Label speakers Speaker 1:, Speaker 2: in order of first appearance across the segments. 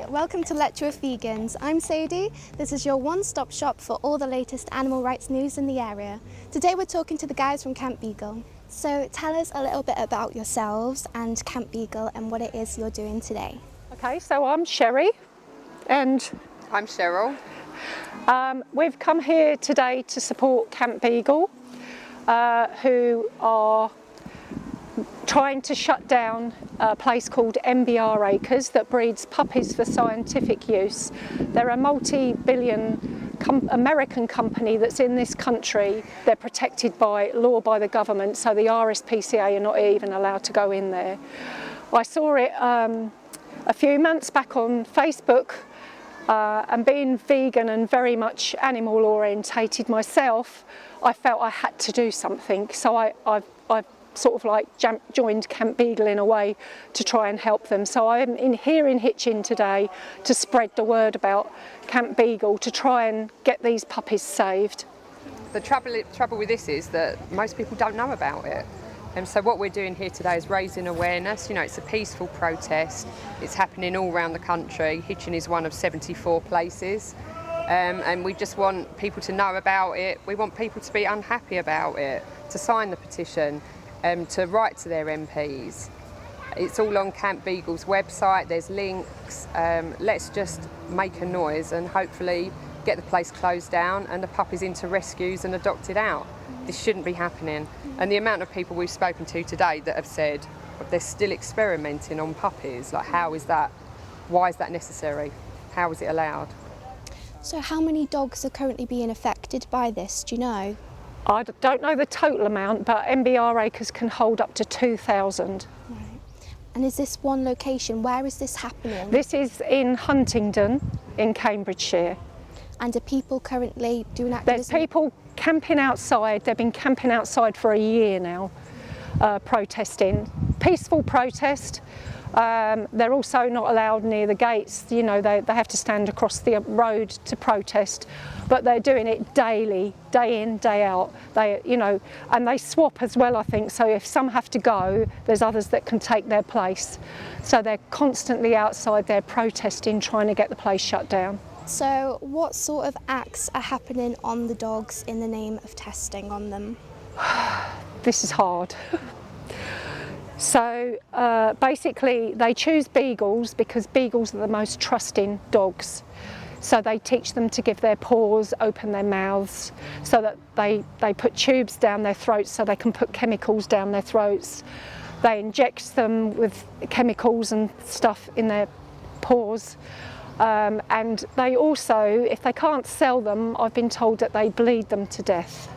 Speaker 1: Hi, welcome to Letchworth Vegans. I'm Sadie. This is your one-stop shop for all the latest animal rights news in the area. Today we're talking to the guys from Camp Beagle. So tell us a little bit about yourselves and Camp Beagle and what it is you're doing today.
Speaker 2: Okay, so I'm Sherry and
Speaker 3: I'm Cheryl.
Speaker 2: We've come here today to support Camp Beagle, who are trying to shut down a place called MBR Acres that breeds puppies for scientific use. They're a multi-billion American company that's in this country. They're protected by law by the government, so the RSPCA are not even allowed to go in there. I saw it a few months back on Facebook, and being vegan and very much animal orientated myself, I felt I had to do something. So I've sort of like joined Camp Beagle in a way to try and help them. So I'm here in Hitchin today to spread the word about Camp Beagle to try and get these puppies saved.
Speaker 3: The trouble with this is that most people don't know about it. And so what we're doing here today is raising awareness. You know, it's a peaceful protest. It's happening all around the country. Hitchin is one of 74 places. And we just want people to know about it. We want people to be unhappy about it, to sign the petition, to write to their MPs. It's all on Camp Beagle's website. There's links. Let's just make a noise and hopefully get the place closed down and the puppies into rescues and adopted out. This shouldn't be happening. And the amount of people we've spoken to today that have said they're still experimenting on puppies, like how is that, why is that necessary? How is it allowed?
Speaker 1: So how many dogs are currently being affected by this, do you know?
Speaker 2: I don't know the total amount, but MBR Acres can hold up to 2,000.
Speaker 1: Right. And is this one location? Where is this happening?
Speaker 2: This is in Huntingdon in Cambridgeshire.
Speaker 1: And are people currently doing activism?
Speaker 2: There's people camping outside. They've been camping outside for a year now, protesting. Peaceful protest. They're also not allowed near the gates. You know, they have to stand across the road to protest, but they're doing it daily, day in, day out. They, you know, and they swap as well, I think. So if some have to go, there's others that can take their place. So they're constantly outside there protesting, trying to get the place shut down.
Speaker 1: So what sort of acts are happening on the dogs in the name of testing on them?
Speaker 2: This is hard. So basically they choose beagles because beagles are the most trusting dogs. So they teach them to give their paws, open their mouths, so that they put tubes down their throats so they can put chemicals down their throats. They inject them with chemicals and stuff in their paws. And they also, if they can't sell them, I've been told that they bleed them to death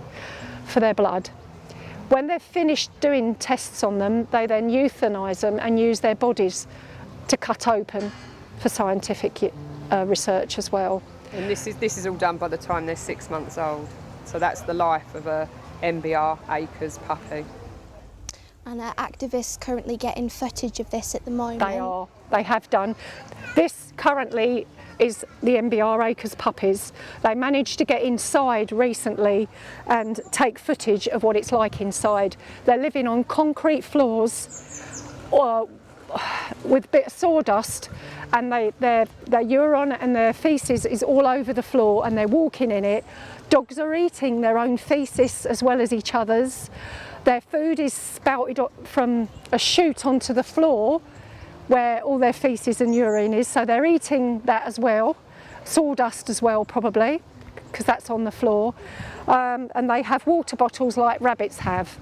Speaker 2: for their blood. When they're finished doing tests on them, they then euthanise them and use their bodies to cut open for scientific research as well.
Speaker 3: And this is all done by the time they're 6 months old. So that's the life of a MBR Acres puppy.
Speaker 1: And are activists currently getting footage of this at the moment?
Speaker 2: They are. They have done. This currently is the MBR Acres puppies. They managed to get inside recently and take footage of what it's like inside. They're living on concrete floors with a bit of sawdust, and their urine and their faeces is all over the floor, and they're walking in it. Dogs are eating their own faeces as well as each other's. Their food is spouted from a chute onto the floor where all their faeces and urine is, so they're eating that as well. Sawdust as well, probably, because that's on the floor. And they have water bottles like rabbits have.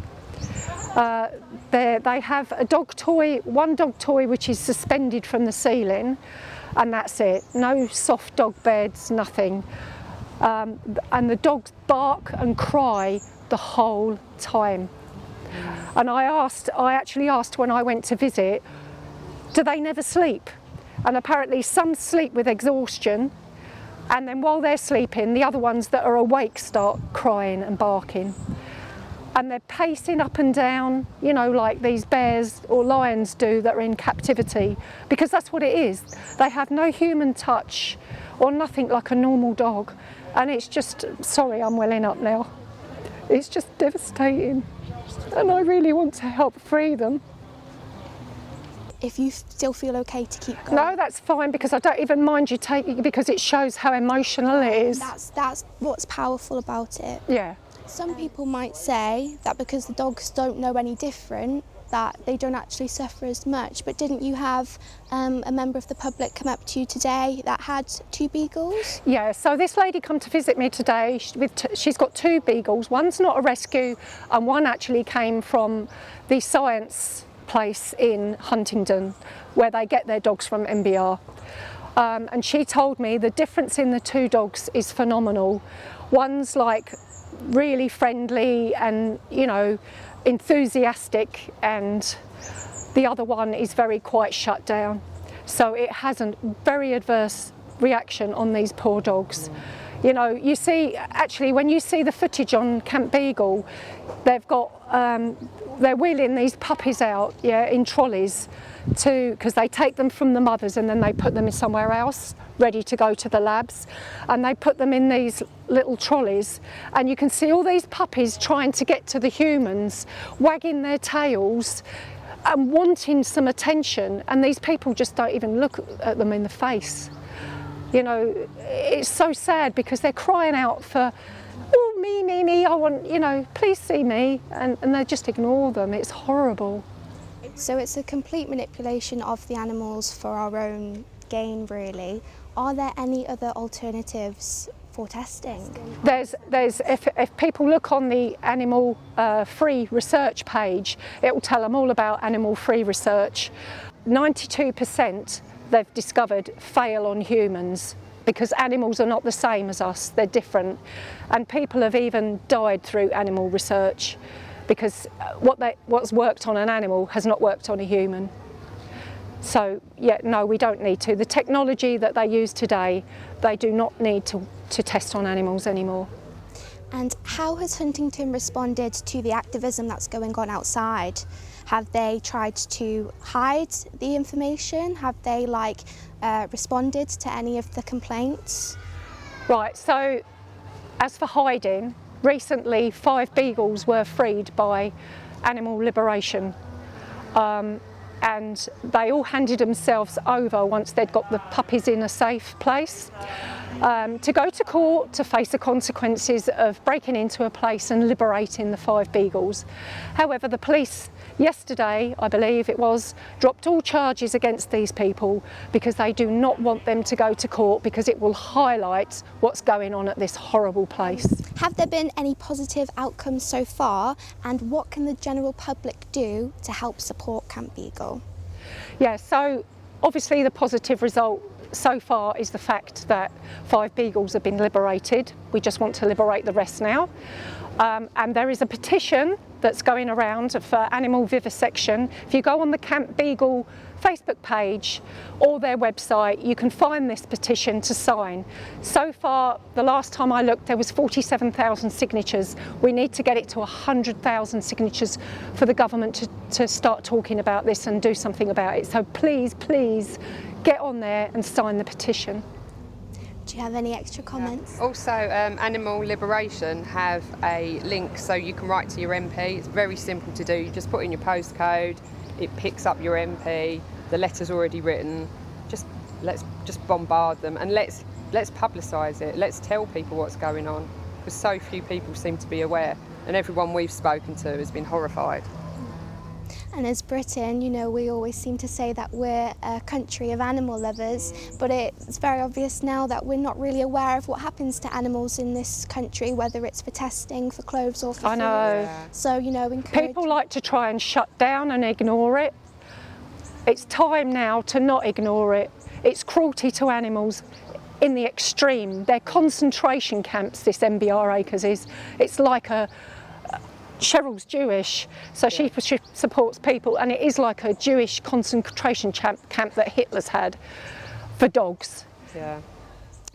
Speaker 2: They have a dog toy, one dog toy which is suspended from the ceiling, and that's it. No soft dog beds, nothing. And the dogs bark and cry the whole time. And I actually asked when I went to visit, do they never sleep? And apparently some sleep with exhaustion, and then while they're sleeping, the other ones that are awake start crying and barking. And they're pacing up and down, you know, like these bears or lions do that are in captivity, because that's what it is. They have no human touch or nothing like a normal dog. And it's just, sorry, I'm welling up now. It's just devastating. And I really want to help free them.
Speaker 1: if you still feel okay to keep going.
Speaker 2: No, that's fine, because I don't even mind you taking it, because it shows how emotional it is.
Speaker 1: That's what's powerful about it.
Speaker 2: Yeah.
Speaker 1: Some people might say that because the dogs don't know any different, that they don't actually suffer as much. But didn't you have a member of the public come up to you today that had 2 beagles?
Speaker 2: Yeah, so this lady come to visit me today. She's got 2 beagles. One's not a rescue, and one actually came from the science place in Huntingdon, where they get their dogs from MBR. And she told me the difference in the 2 dogs is phenomenal. One's like really friendly and, you know, enthusiastic, and the other one is very quite shut down. So it has a very adverse reaction on these poor dogs. You know, you see, actually, when you see the footage on Camp Beagle, they've got, they're wheeling these puppies out, yeah, in trolleys, because they take them from the mothers and then they put them in somewhere else, ready to go to the labs, and they put them in these little trolleys, and you can see all these puppies trying to get to the humans, wagging their tails and wanting some attention, and these people just don't even look at them in the face. You know, it's so sad, because they're crying out for, oh, me, I want, you know, please see me, and they just ignore them. It's horrible.
Speaker 1: So it's a complete manipulation of the animals for our own gain, really. Are there any other alternatives for testing? If people look on the animal free research page, it will tell them all about animal free research. 92% they've discovered fail on humans, because animals are not the same as us, they're different, and people have even died through animal research, because what's worked on an animal has not worked on a human. So yeah, no, we don't need to. The technology that they use today, they do not need to test on animals anymore. And how has Huntingdon responded to the activism that's going on outside? Have they tried to hide the information? Have they responded to any of the complaints?
Speaker 2: Right, so as for hiding, recently 5 beagles were freed by Animal Liberation. And they all handed themselves over once they'd got the puppies in a safe place, to go to court to face the consequences of breaking into a place and liberating the 5 beagles. However, the police yesterday, I believe it was, dropped all charges against these people, because they do not want them to go to court, because it will highlight what's going on at this horrible place.
Speaker 1: Have there been any positive outcomes so far, and what can the general public do to help support Camp Beagle?
Speaker 2: Yeah, so obviously the positive result so far is the fact that 5 beagles have been liberated. We just want to liberate the rest now. And there is a petition that's going around for animal vivisection. If you go on the Camp Beagle Facebook page or their website, you can find this petition to sign. So far, the last time I looked, there was 47,000 signatures. We need to get it to 100,000 signatures for the government to start talking about this and do something about it. So please, please get on there and sign the petition.
Speaker 1: Do you have any extra comments?
Speaker 3: Yeah. Also, Animal Liberation have a link, so you can write to your MP. It's very simple to do. You just put in your postcode, it picks up your MP, the letter's already written. Let's bombard them, and let's publicise it. Let's tell people what's going on, because so few people seem to be aware, and everyone we've spoken to has been horrified.
Speaker 1: And as Britain, you know, we always seem to say that we're a country of animal lovers, but it's very obvious now that we're not really aware of what happens to animals in this country, whether it's for testing, for clothes or for
Speaker 2: I know.
Speaker 1: food. So, you know,
Speaker 2: People like to try and shut down and ignore it. It's time now to not ignore it. It's cruelty to animals in the extreme. They're concentration camps, this MBR Acres is. It's like Cheryl's Jewish, so she supports people, and it is like a Jewish concentration camp that Hitler's had for dogs.
Speaker 3: Yeah.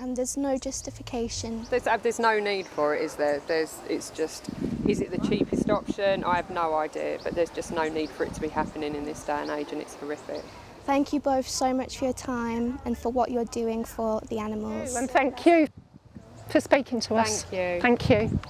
Speaker 1: And there's no justification.
Speaker 3: There's no need for it, is there? It's just, is it the cheapest option? I have no idea, but there's just no need for it to be happening in this day and age, and it's horrific.
Speaker 1: Thank you both so much for your time and for what you're doing for the animals.
Speaker 2: And thank you for speaking to us.
Speaker 3: Thank you.
Speaker 2: Thank you.